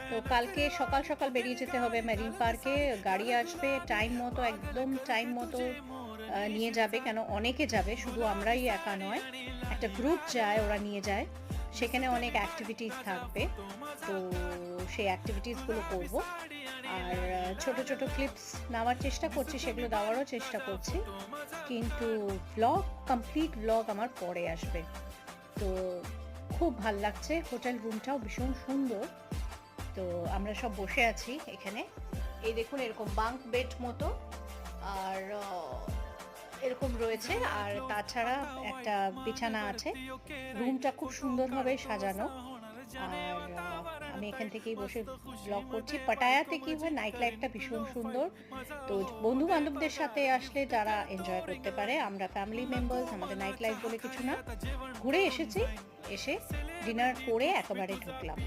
তো কালকে সকাল সকাল বেরিয়ে যেতে হবে মেরিন পার্কে। গাড়ি আসবে টাইম মতো, একদম টাইম মতো নিয়ে যাবে। কেন অনেকে যাবে, শুধু আমরাই একা নয়। একটা গ্রুপ যায়, ওরা নিয়ে যায়। সেখানে অনেক অ্যাক্টিভিটিস থাকবে। তো সেই অ্যাক্টিভিটিসগুলো করব। আর ছোট, ছোট ক্লিপস নেওয়ার চেষ্টা করছি, সেগুলো দেওয়ারও চেষ্টা করছি। কিন্তু ভ্লগ, কমপ্লিট ভ্লগ আমার পরে আসবে। তো খুব ভাল লাগছে। হোটেল রুমটাও ভীষণ সুন্দর। তো আমরা সব বসে আছি এখানে। এই দেখুন এরকম বাঙ্ক বেড মতো আর এরকম রয়েছে। আর তাছাড়া একটা বিছানা আছে। রুমটা খুব সুন্দরভাবে সাজানো। আর আমি এখান থেকেই বসে ব্লগ করছি। পাটায়াতে কি হয়, নাইট লাইফটা ভীষণ সুন্দর। তো বন্ধু বান্ধবদের সাথে আসলে যারা এনজয় করতে পারে, আমরা ফ্যামিলি মেম্বার্স, আমাদের নাইট লাইফ বলে কিছু না। ঘুরে এসেছি, এসে ডিনার করে একেবারে ঢুকলাম।